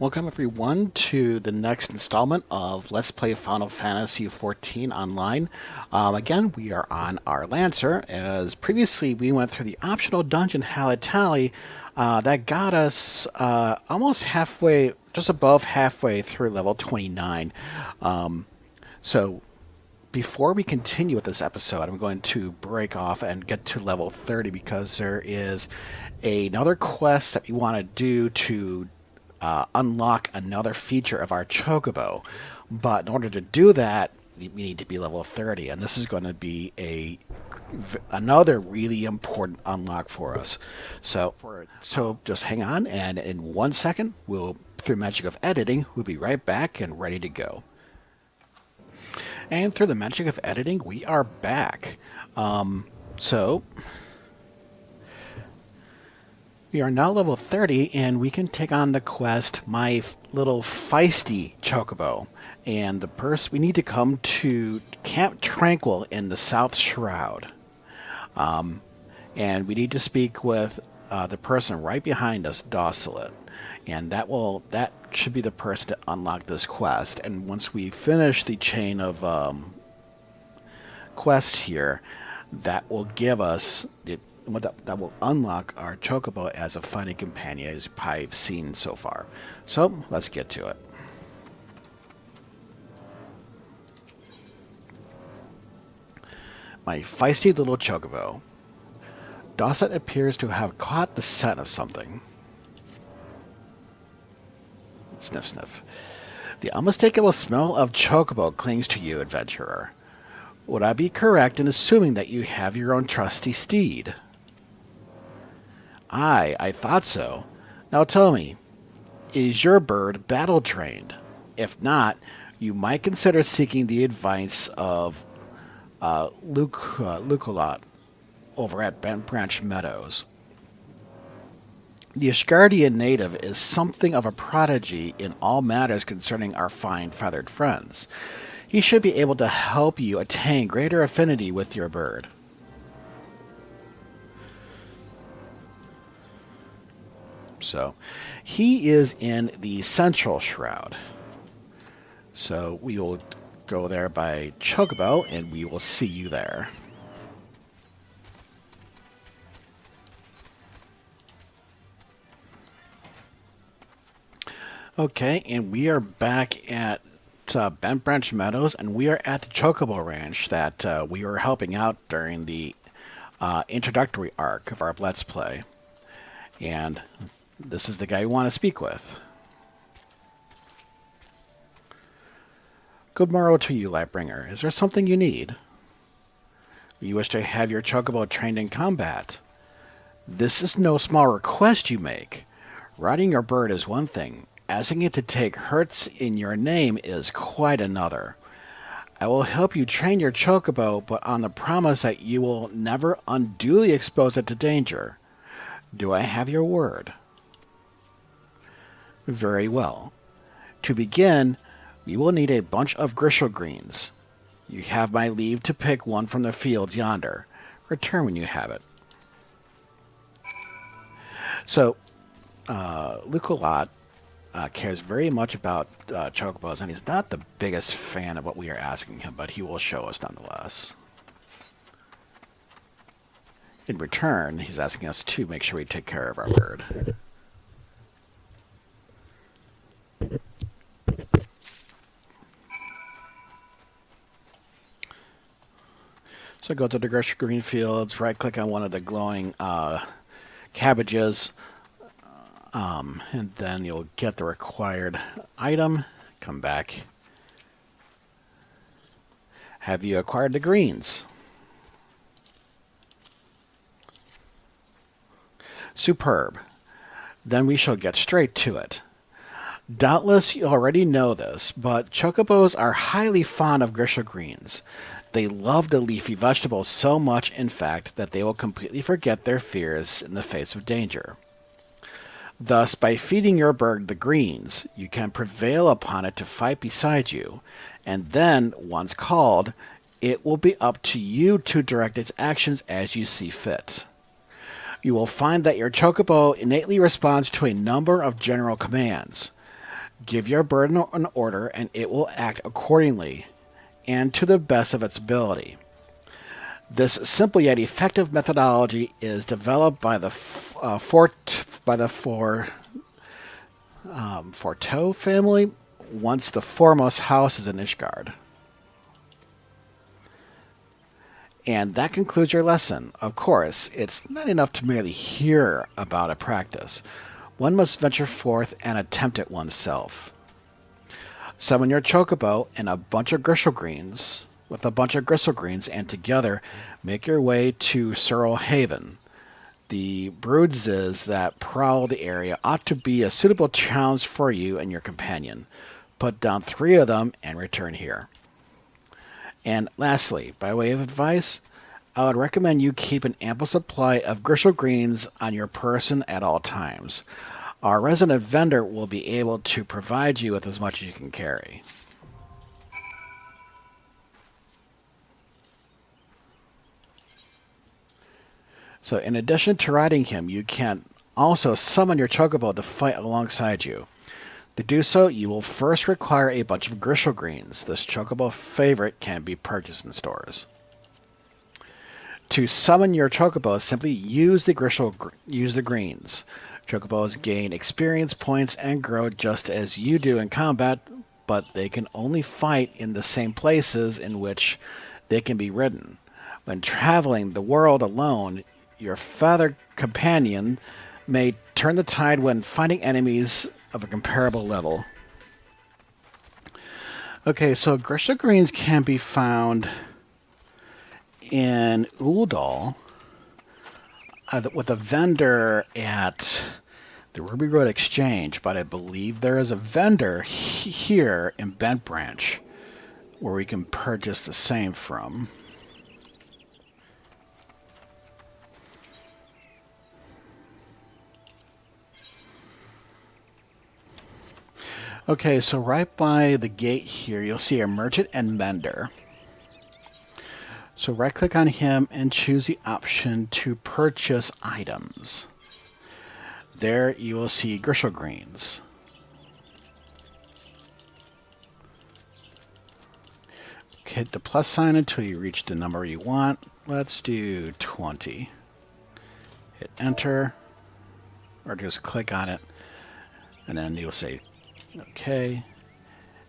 Welcome everyone to the next installment of Let's Play Final Fantasy XIV Online. Again, we are on our Lancer, as previously we went through the optional dungeon Halatali that got us almost halfway, just above halfway through level 29. So before we continue with this episode, I'm going to break off and get to level 30 because there is another quest that we want to do to unlock another feature of our Chocobo. But in order to do that, we need to be level 30, and this is going to be another really important unlock for us. So just hang on, and in 1 second, through magic of editing, we'll be right back and ready to go. And through the magic of editing, we are back. We are now level 30, and we can take on the quest, My Little Feisty Chocobo. And we need to come to Camp Tranquil in the South Shroud. And we need to speak with the person right behind us, Docilet. And that should be the person to unlock this quest. And once we finish the chain of quests here, that will give us that will unlock our Chocobo as a fighting companion, as I've seen so far. So let's get to it. My feisty little Chocobo. Dawson appears to have caught the scent of something. Sniff, sniff. The unmistakable smell of Chocobo clings to you, adventurer. Would I be correct in assuming that you have your own trusty steed? I thought so. Now tell me, is your bird battle-trained? If not, you might consider seeking the advice of Lucolot over at Bent Branch Meadows. The Asgardian native is something of a prodigy in all matters concerning our fine feathered friends. He should be able to help you attain greater affinity with your bird. So, he is in the Central Shroud. So, we will go there by Chocobo, and we will see you there. Okay, and we are back at Bent Branch Meadows, and we are at the Chocobo Ranch that we were helping out during the introductory arc of our Let's Play. And this is the guy we want to speak with. Good morrow to you, Lightbringer. Is there something you need? You wish to have your Chocobo trained in combat. This is no small request you make. Riding your bird is one thing. Asking it to take hurts in your name is quite another. I will help you train your Chocobo, but on the promise that you will never unduly expose it to danger. Do I have your word? Very well. To begin, we will need a bunch of Grishel greens. You have my leave to pick one from the fields yonder. Return when you have it. So, Lucolot cares very much about Chocobos, and he's not the biggest fan of what we are asking him, but he will show us nonetheless. In return, he's asking us to make sure we take care of our bird. So go to the green fields, right-click on one of the glowing cabbages, and then you'll get the required item. Come back. Have you acquired the greens? Superb. Then we shall get straight to it. Doubtless you already know this, but Chocobos are highly fond of Grishel greens. They love the leafy vegetables so much, in fact, that they will completely forget their fears in the face of danger. Thus, by feeding your bird the greens, you can prevail upon it to fight beside you, and then, once called, it will be up to you to direct its actions as you see fit. You will find that your Chocobo innately responds to a number of general commands. Give your bird an order and it will act accordingly and to the best of its ability. This simple yet effective methodology is developed by the Forteau family once the foremost house is in Ishgard. And that concludes your lesson. Of course, it's not enough to merely hear about a practice. One must venture forth and attempt it oneself. Summon your Chocobo and a bunch of Gristlegreens, and together make your way to Searle Haven. The broodses that prowl the area ought to be a suitable challenge for you and your companion. Put down 3 of them and return here. And lastly, by way of advice, I would recommend you keep an ample supply of Gristlegreens on your person at all times. Our resident vendor will be able to provide you with as much as you can carry. So in addition to riding him, you can also summon your Chocobo to fight alongside you. To do so, you will first require a bunch of Gristlegreens. This Chocobo favorite can be purchased in stores. To summon your Chocobo, simply use the greens. Chocobos gain experience points and grow just as you do in combat, but they can only fight in the same places in which they can be ridden. When traveling the world alone, your feathered companion may turn the tide when fighting enemies of a comparable level. Okay, so Gristlegreens can be found in Uldal with a vendor at the Ruby Road Exchange, but I believe there is a vendor here in Bent Branch where we can purchase the same from. Okay, so right by the gate here, you'll see a merchant and vendor. So right-click on him and choose the option to purchase items. There you will see Gristlegreens. Hit the plus sign until you reach the number you want. Let's do 20. Hit enter, or just click on it, and then you'll say okay.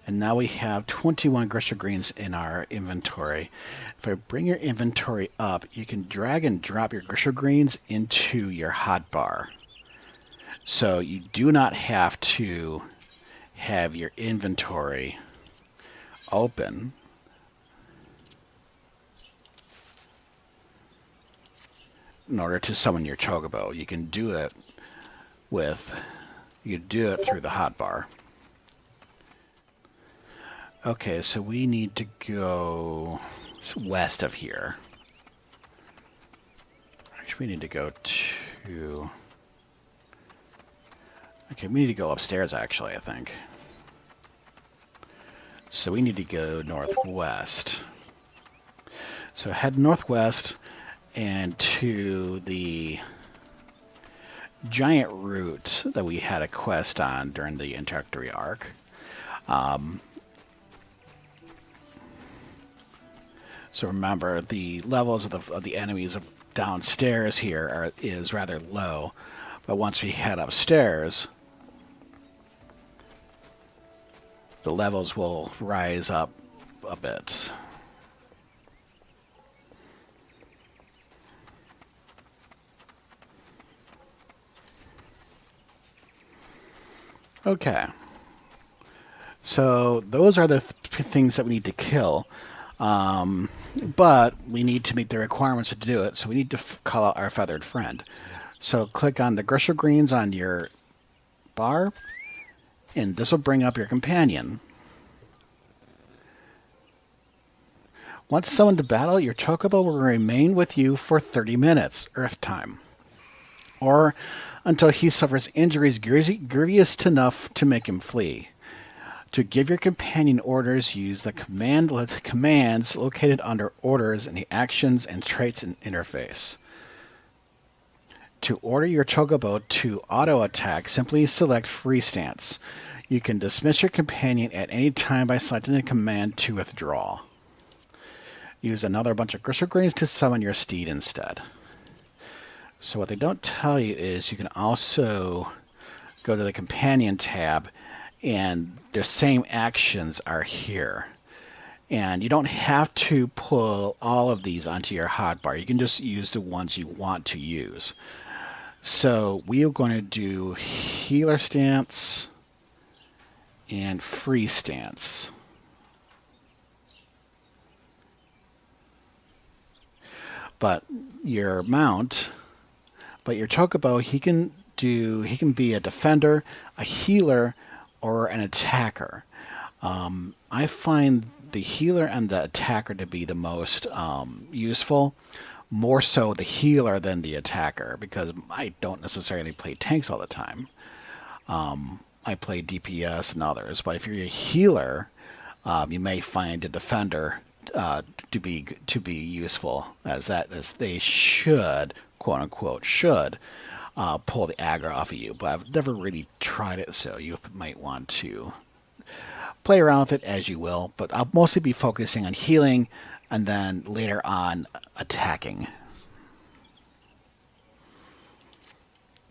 And now we have 21 Gristlegreens in our inventory. If I bring your inventory up, you can drag and drop your Gristlegreens into your hotbar. So you do not have to have your inventory open. In order to summon your Chocobo, you can do it through the hotbar. Okay, so we need to go west of here. Actually, we need to go to... Okay, we need to go upstairs, actually, I think. So we need to go northwest. So head northwest and to the giant root that we had a quest on during the introductory arc. So remember, the levels of the enemies downstairs here is rather low, but once we head upstairs, the levels will rise up a bit. Okay. So those are the things that we need to kill. But we need to meet the requirements to do it, so we need to call out our feathered friend. So click on the Gristlegreens on your bar, and this will bring up your companion. Once summoned to battle, your Chocobo will remain with you for 30 minutes, Earth time, or until he suffers injuries grievous enough to make him flee. To give your companion orders, use the commands located under Orders in the Actions and Traits interface. To order your Chocobo to auto-attack, simply select Free Stance. You can dismiss your companion at any time by selecting the command to withdraw. Use another bunch of crystal grains to summon your steed instead. So what they don't tell you is you can also go to the companion tab, and the same actions are here. And you don't have to pull all of these onto your hotbar. You can just use the ones you want to use. So we are going to do healer stance and free stance. But your Chocobo, he can be a defender, a healer, or an attacker. I find the healer and the attacker to be the most useful. More so the healer than the attacker, because I don't necessarily play tanks all the time. I play DPS and others, but if you're a healer, you may find a defender to be useful, as they should, quote unquote, pull the aggro off of you. But I've never really tried it, so you might want to play around with it as you will. But I'll mostly be focusing on healing, and then later on attacking.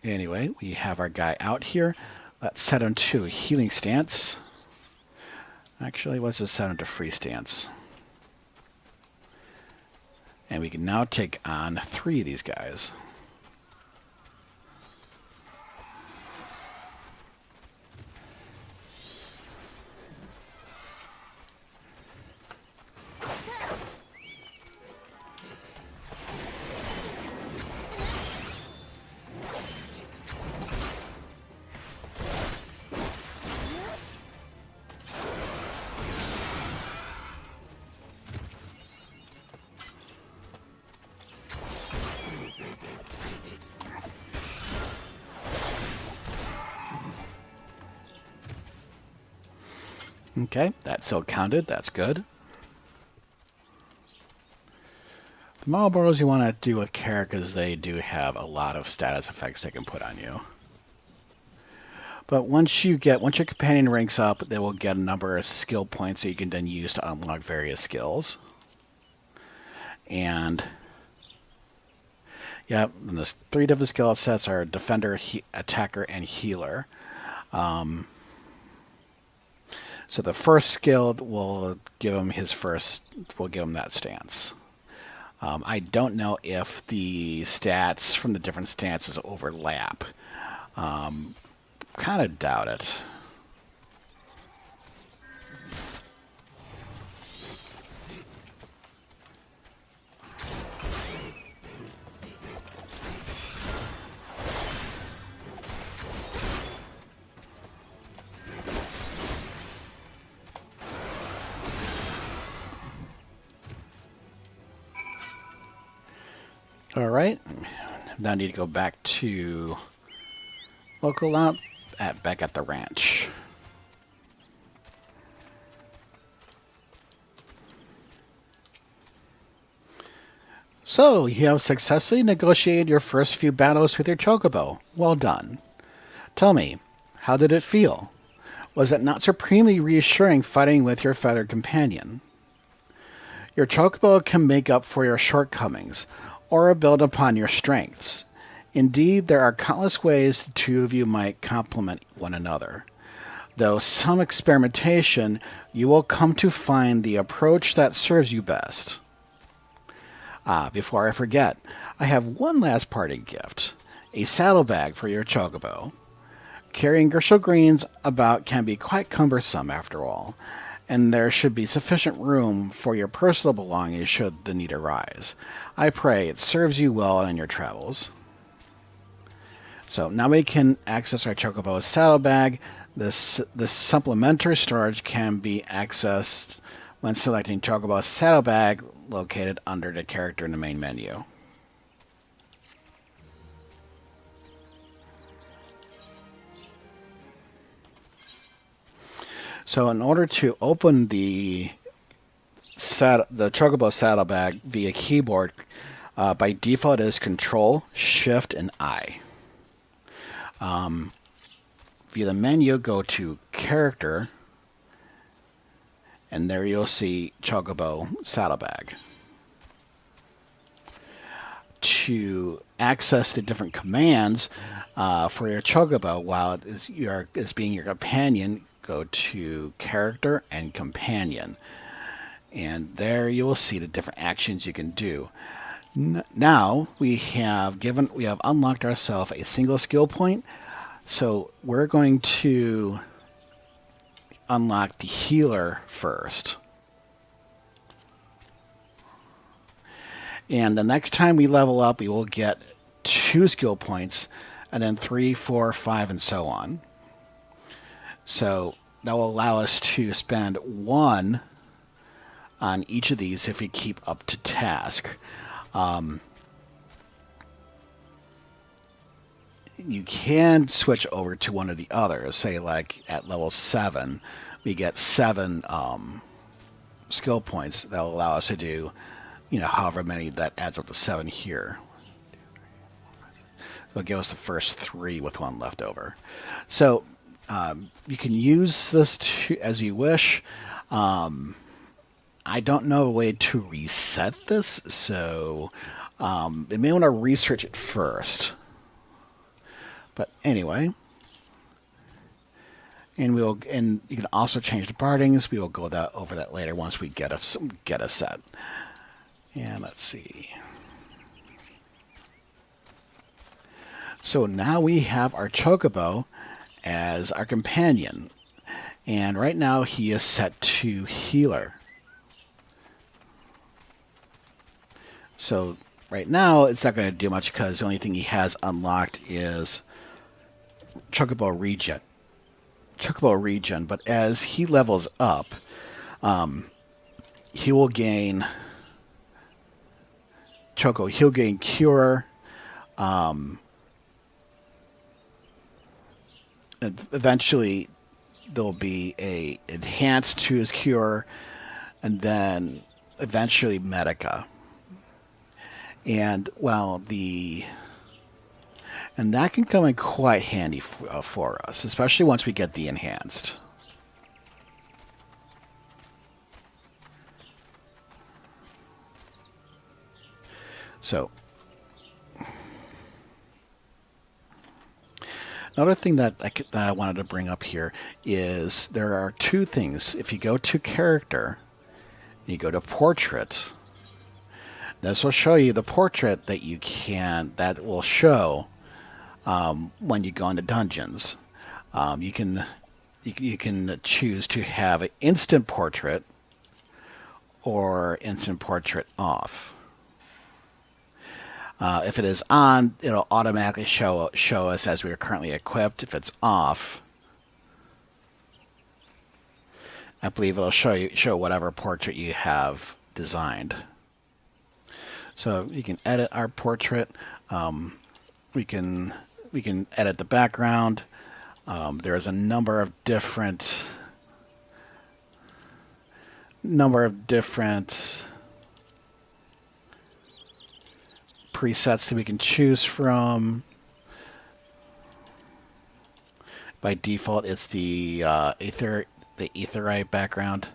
Anyway, we have our guy out here. Let's set him to a healing stance. Actually, let's just set him to free stance. And we can now take on 3 of these guys. Okay, that still counted. That's good. The Marlboros you want to do with care, because they do have a lot of status effects they can put on you. But once your companion ranks up, they will get a number of skill points that you can then use to unlock various skills. And yeah, and the 3 different skill sets are defender, attacker, and healer. So the first skill will give him that stance. I don't know if the stats from the different stances overlap. Kind of doubt it. All right, now I need to go back to local op back at the ranch. So, you have successfully negotiated your first few battles with your Chocobo. Well done. Tell me, how did it feel? Was it not supremely reassuring fighting with your feathered companion? Your Chocobo can make up for your shortcomings, or build upon your strengths. Indeed, there are countless ways the 2 of you might complement one another. Though some experimentation, you will come to find the approach that serves you best. Before I forget, I have one last parting gift. A saddlebag for your Chocobo. Carrying Gershel greens about can be quite cumbersome after all, and there should be sufficient room for your personal belongings should the need arise. I pray it serves you well in your travels. So now we can access our Chocobo's saddlebag. This supplementary storage can be accessed when selecting Chocobo's saddlebag, located under the character in the main menu. So in order to open the Chocobo saddlebag via keyboard, by default it is Control, Shift, and I. Via the menu, go to character, and there you'll see Chocobo saddlebag. To access the different commands for your Chocobo while it is being your companion, go to character and companion, and there you will see the different actions you can do. Now we have unlocked ourselves a single skill point, so we're going to unlock the healer first. And the next time we level up, we will get 2 skill points, and then 3, 4, 5, and so on. So that will allow us to spend 1 on each of these if we keep up to task. You can switch over to one of the others. Say, like at level 7, we get 7 skill points that will allow us to do, however many that adds up to 7 here. It'll give us the first 3 with 1 left over. So you can use this as you wish. I don't know a way to reset this, so you may want to research it first. But anyway, and you can also change the bardings. We will go over that later once we get a set. And let's see. So now we have our Chocobo as our companion, and right now he is set to healer. So right now it's not going to do much because the only thing he has unlocked is Chocobo regen. But as he levels up, he will gain he'll gain cure. Eventually there'll be a enhanced to his cure, and then eventually medica. And and that can come in quite handy for us, especially once we get the enhanced. So another thing that I wanted to bring up here is there are 2 things. If you go to character, and you go to portrait, this will show you the portrait that will show when you go into dungeons. You can choose to have an instant portrait or instant portrait off. If it is on, it'll automatically show us as we are currently equipped. If it's off, I believe it'll show whatever portrait you have designed. So you can edit our portrait. We can edit the background. There's a number of different presets that we can choose from. By default, it's the etherite background.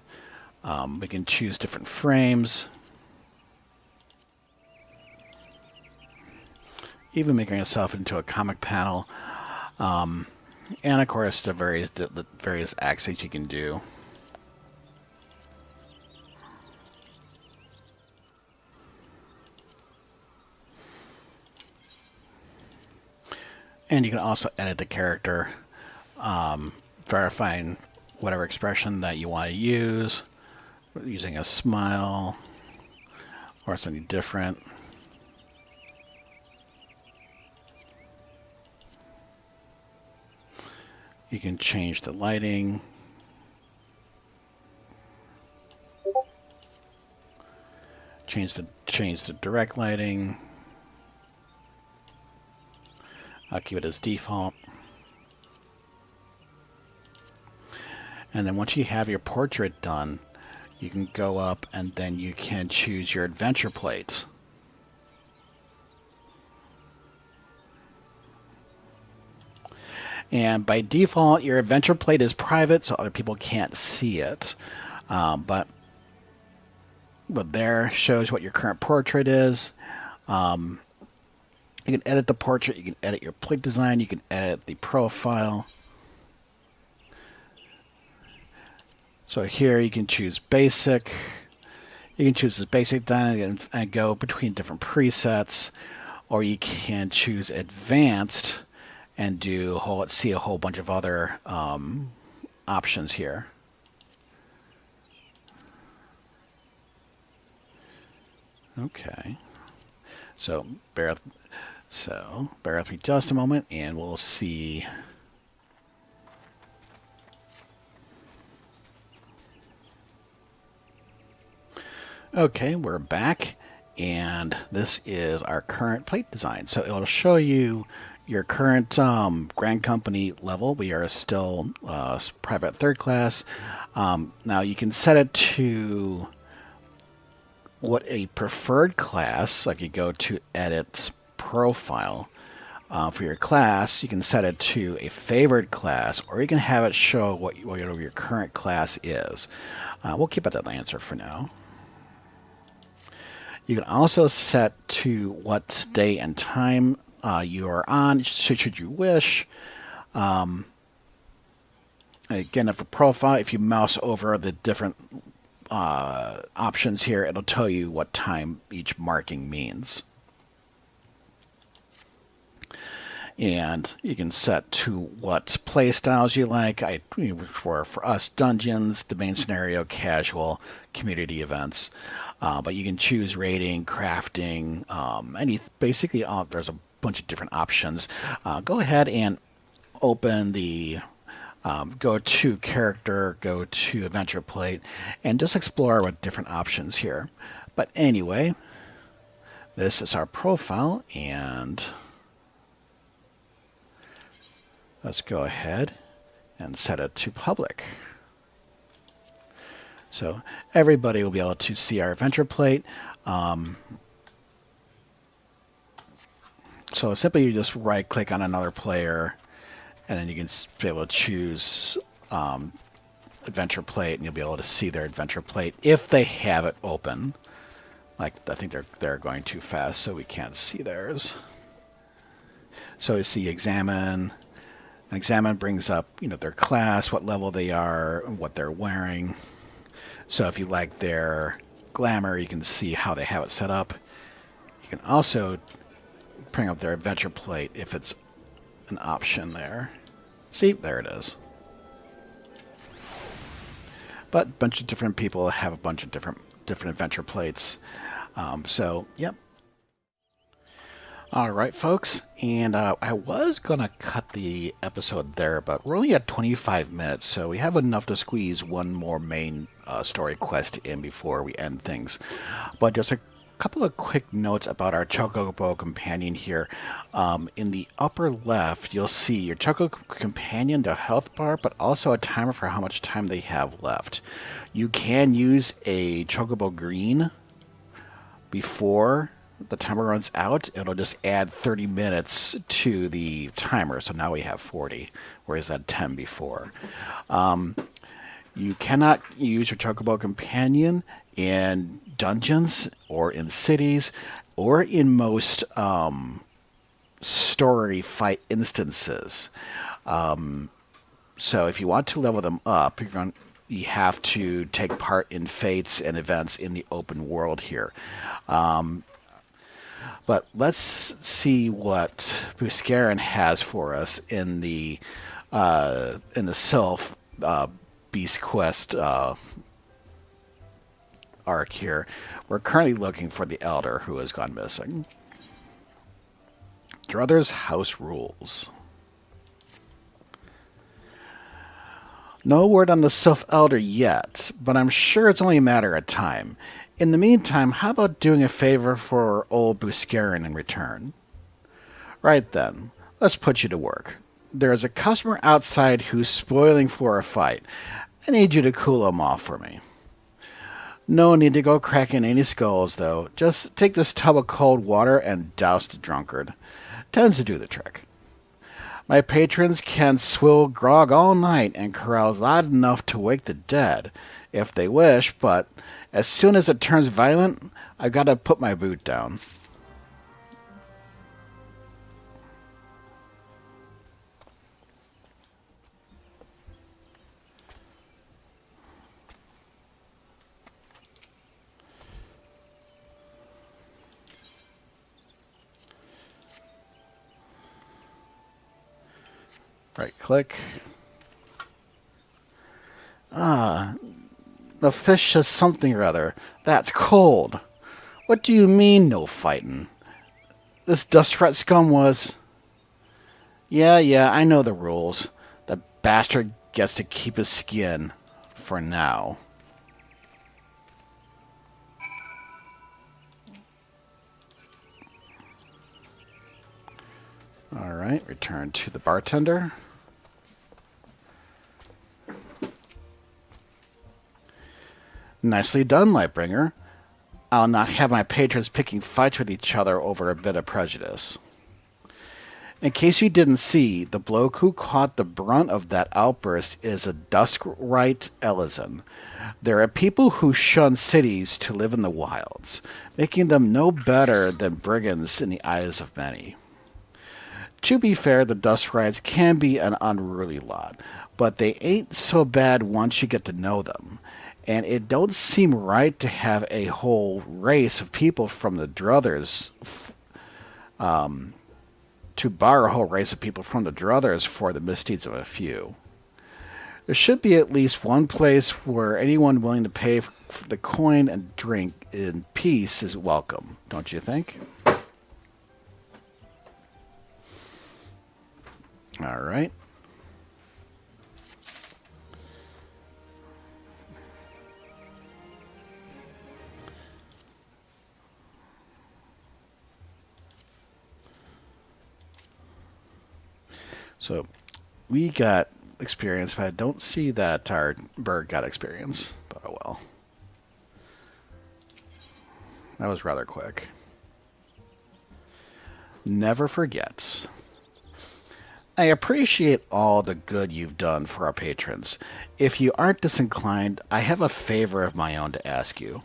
We can choose different frames, even making yourself into a comic panel, and of course the various accents you can do. And you can also edit the character, verifying whatever expression that you want to use, using a smile or something different. You can change the lighting. Change the direct lighting. I'll keep it as default. And then once you have your portrait done, you can go up and then you can choose your adventure plates. And by default, your adventure plate is private, so other people can't see it. But there shows what your current portrait is. You can edit the portrait, you can edit your plate design, you can edit the profile. So here you can choose basic. You can choose this basic design and go between different presets, or you can choose advanced and see a whole bunch of other options here. Okay, so bear with me just a moment, and we'll see. Okay, we're back, and this is our current plate design. So it'll show you your current Grand Company level. We are still private third class. Now you can set it to what a preferred class, like you go to edit profile for your class, you can set it to a favored class, or you can have it show what your current class is. We'll keep it at Lancer for now. You can also set to what day and time you are on, should you wish. Again, for profile, if you mouse over the different options here, it'll tell you what time each marking means. And you can set to what play styles you like. For us, dungeons, the main scenario, casual, community events. But you can choose raiding, crafting, basically there's a bunch of different options. Go ahead and open the go to character, go to adventure plate, and just explore with different options here. But anyway, this is our profile, and let's go ahead and set it to public. So everybody will be able to see our adventure plate. So simply you just right click on another player, and then you can be able to choose adventure plate, and you'll be able to see their adventure plate if they have it open. Like, I think they're going too fast, so we can't see theirs. So you see examine. Examine brings up their class, what level they are, what they're wearing. So if you like their glamour, you can see how they have it set up. You can also bring up their adventure plate if it's an option there. See, there it is. But a bunch of different people have a bunch of different adventure plates. So, yep. All right, folks, and I was going to cut the episode there, but we're only at 25 minutes, so we have enough to squeeze one more main story quest in before we end things. But just a couple of quick notes about our Chocobo companion here. In the upper left, you'll see your Chocobo companion, the health bar, but also a timer for how much time they have left. You can use a Chocobo green before the timer runs out. It'll just add 30 minutes to the timer, so now we have 40, whereas I had 10 before. You cannot use your Chocobo companion in dungeons or in cities or in most story fight instances. So if you want to level them up, you have to take part in fates and events in the open world here. But let's see what Buscarin has for us in the Sylph Beast Quest arc here. We're currently looking for the Elder who has gone missing. Druthers' house rules. No word on the Sylph Elder yet, but I'm sure it's only a matter of time. In the meantime, how about doing a favor for old Buscarin in return? Right then, let's put you to work. There is a customer outside who's spoiling for a fight. I need you to cool him off for me. No need to go cracking any skulls, though. Just take this tub of cold water and douse the drunkard. Tends to do the trick. My patrons can swill grog all night and carouse loud enough to wake the dead, if they wish, but as soon as it turns violent, I've got to put my boot down. Right click. Ah, the fish says something or other. That's cold. What do you mean, no fighting? This dust rat scum was... Yeah, I know the rules. The bastard gets to keep his skin. For now. Alright, return to the bartender. Nicely done, Lightbringer. I'll not have my patrons picking fights with each other over a bit of prejudice. In case you didn't see, the bloke who caught the brunt of that outburst is a Duskrite Ellison. There are people who shun cities to live in the wilds, making them no better than brigands in the eyes of many. To be fair, the Duskrites can be an unruly lot, but they ain't so bad once you get to know them. And it don't seem right to have a whole race of people from the Druthers, to bar a whole race of people from the Druthers for the misdeeds of a few. There should be at least one place where anyone willing to pay for the coin and drink in peace is welcome, don't you think? All right. So we got experience, but I don't see that our bird got experience. But oh well. That was rather quick. Never forgets. I appreciate all the good you've done for our patrons. If you aren't disinclined, I have a favor of my own to ask you.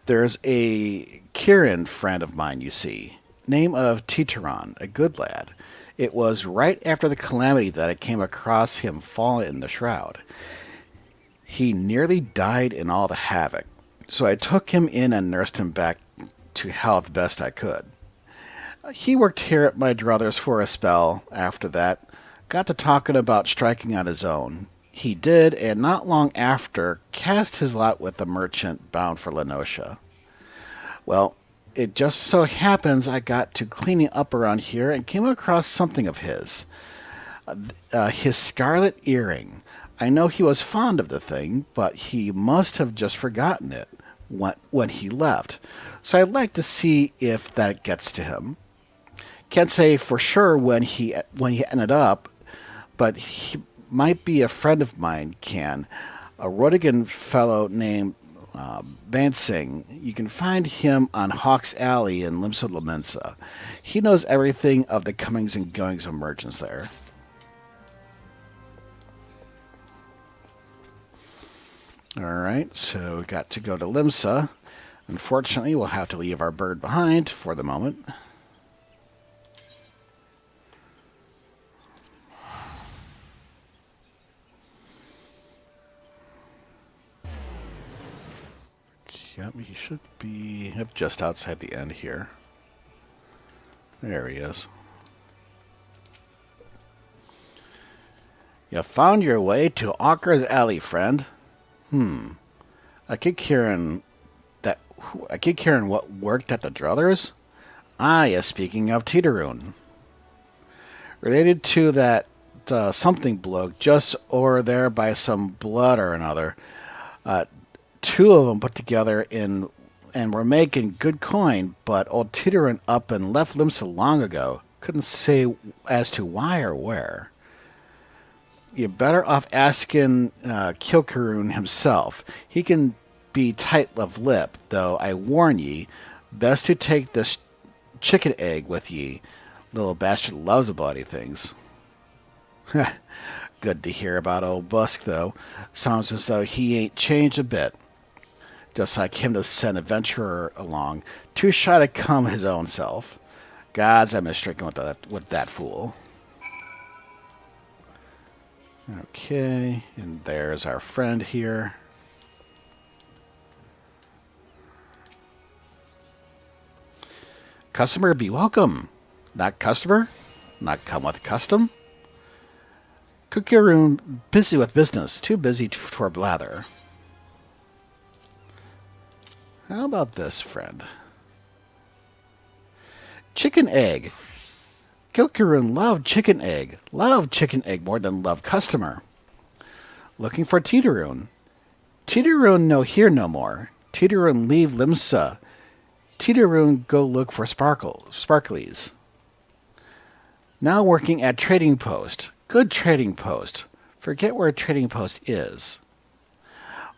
There's a Kieran friend of mine, you see. Name of Titeron, a good lad. It was right after the calamity that I came across him fallen in the shroud. He nearly died in all the havoc, so I took him in and nursed him back to health best I could. He worked here at my druthers for a spell after that, got to talking about striking on his own. He did, and not long after, cast his lot with a merchant bound for Lenosha. Well, it just so happens I got to cleaning up around here and came across something of his. His scarlet earring. I know he was fond of the thing, but he must have just forgotten it when he left. So I'd like to see if that gets to him. Can't say for sure when he ended up, but he might be a friend of mine can. A Rodigan fellow named Bansing. You can find him on Hawk's Alley in Limsa Lamensa. He knows everything of the comings and goings of merchants there. Alright, so we got to go to Limsa. Unfortunately, we'll have to leave our bird behind for the moment. Yep, he should be just outside the end here. There he is. You found your way to Hawk's Alley, friend. I keep hearing what worked at the Druthers. Speaking of Titeroon. Related to that something bloke just over there by some blood or another. Two of them put together and were making good coin, but old Titeroon up and left Limsa long ago. Couldn't say as to why or where. You're better off asking Kilkaroon himself. He can be tight of lip, though I warn ye, best to take this chicken egg with ye. Little bastard loves bloody things. Good to hear about old Busk, though. Sounds as though he ain't changed a bit. Just like him to send adventurer along, too shy to come his own self. Gods, I miss drinking with that fool. Okay, and there's our friend here. Customer, be welcome. Not customer, not come with custom. Cook your room, busy with business, too busy for blather. How about this, friend? Chicken egg. Kilkarun love chicken egg. Love chicken egg more than love customer. Looking for Titaroon. Titaroon no here no more. Titaroon leave Limsa. Titaroon go look for sparklies. Now working at trading post. Good trading post. Forget where trading post is.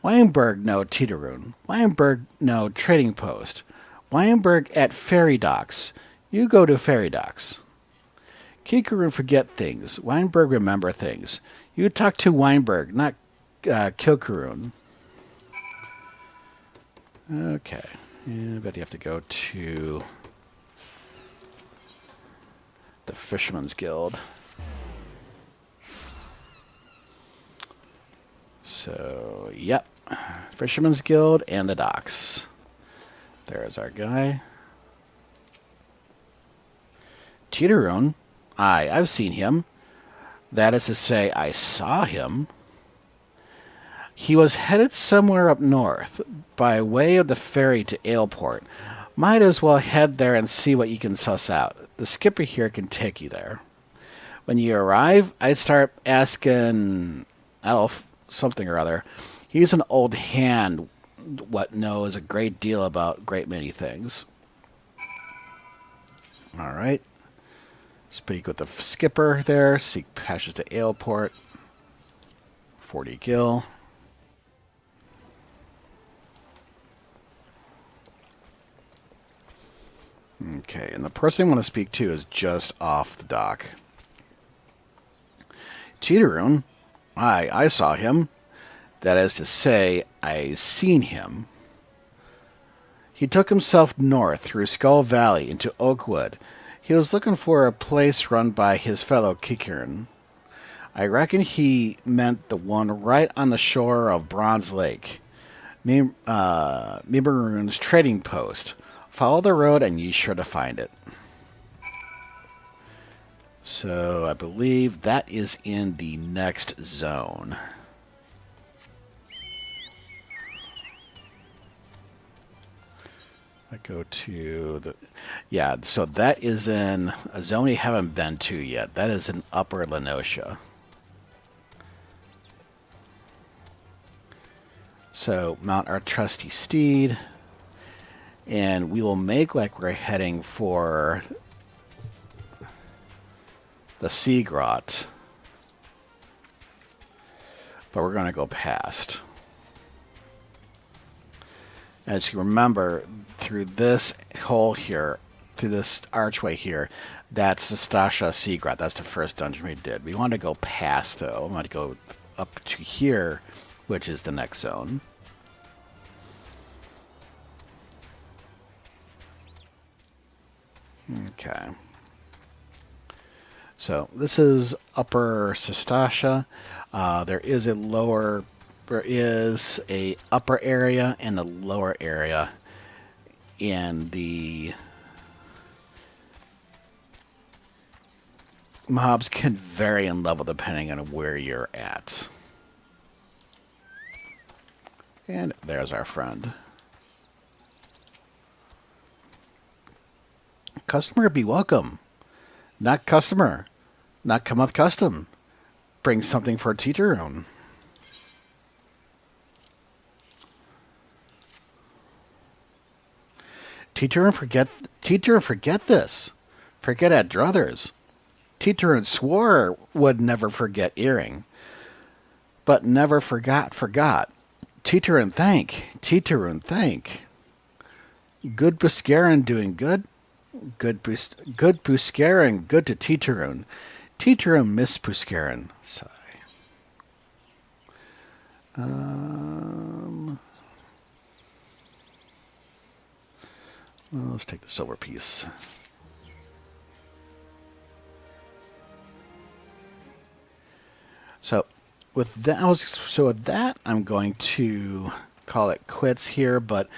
Weinberg no Titaroon. Weinberg no trading post. Weinberg at ferry docks. You go to ferry docks. Kikaroon forget things. Weinberg remember things. You talk to Weinberg, not Kilkaroon. Okay. I bet you have to go to the Fisherman's Guild. So, yep. Fisherman's Guild and the docks. There's our guy. Titaroon. Aye, I've seen him. That is to say, I saw him. He was headed somewhere up north, by way of the ferry to Aleport. Might as well head there and see what you can suss out. The skipper here can take you there. When you arrive, I'd start asking Elf something or other. He's an old hand what knows a great deal about a great many things. All right. Speak with the skipper there. Seek passage to Aleport. 40 gil. Okay, and the person I want to speak to is just off the dock. Titaroon. I saw him. That is to say, I seen him. He took himself north through Skull Valley into Oakwood. He was looking for a place run by his fellow Kikirin. I reckon he meant the one right on the shore of Bronze Lake. Mimaroon's trading post. Follow the road and you're sure to find it. So I believe that is in the next zone. I go to the... Yeah, so that is in a zone we haven't been to yet. That is in Upper Lenosha. So mount our trusty steed. And we will make like we're heading for the Sea Grot. But we're going to go past. As you remember, through this hole here, through this archway here, that's the Stasha Sea Grot. That's the first dungeon we did. We want to go past, though. We want to go up to here, which is the next zone. Okay. So this is Upper Stasha. There is a upper area and a lower area, and the mobs can vary in level depending on where you're at. And there's our friend. Customer, be welcome. Not customer. Not come with custom. Bring something for Titaroon. Titaroon, forget this. Forget at druthers. Titaroon swore would never forget earring. But never forgot. Titaroon thank. Good Biscaran doing good. Good Buscarin, good to Teeteroon. Teeteroon miss Buscarin. Sigh. Well, let's take the silver piece. So with that, I'm going to call it quits here. But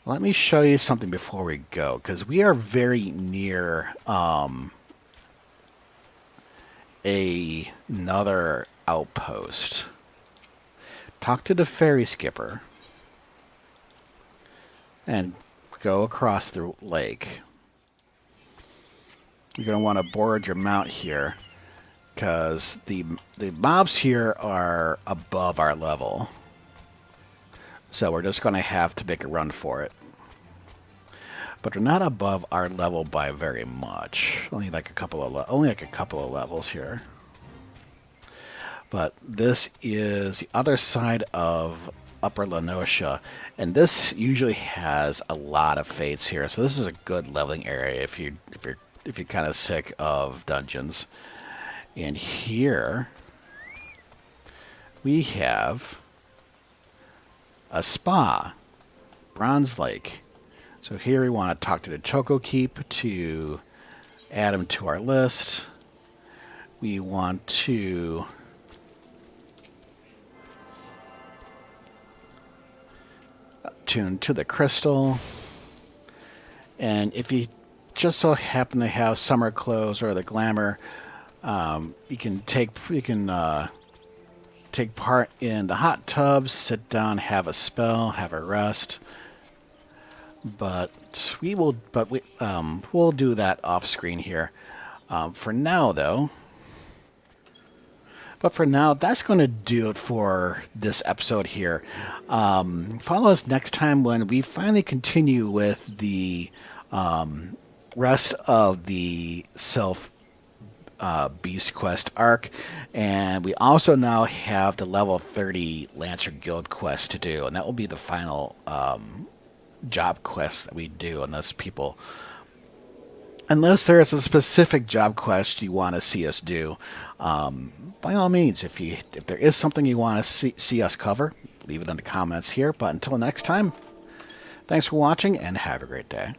let me show you something before we go, because we are very near another outpost. Talk to the ferry skipper and go across the lake. You're going to want to board your mount here, because the mobs here are above our level. So we're just going to have to make a run for it. But they're not above our level by very much. Only like a couple of levels here. But this is the other side of Upper Lenosha, and this usually has a lot of fates here. So this is a good leveling area if you're kind of sick of dungeons. And here we have a spa, Bronze Lake. So here we want to talk to the Choco Keep to add him to our list. We want to tune to the crystal. And if you just so happen to have summer clothes or the glamour, you can take part in the hot tubs, sit down, have a spell, have a rest. But we'll do that off screen here. For now, that's going to do it for this episode here. Follow us next time when we finally continue with the rest of the Beast Quest arc, and we also now have the level 30 Lancer Guild quest to do, and that will be the final job quest that we do, unless there is a specific job quest you want to see us do. By all means, if there is something you want to see us cover, leave it in the comments here. But until next time, thanks for watching and have a great day.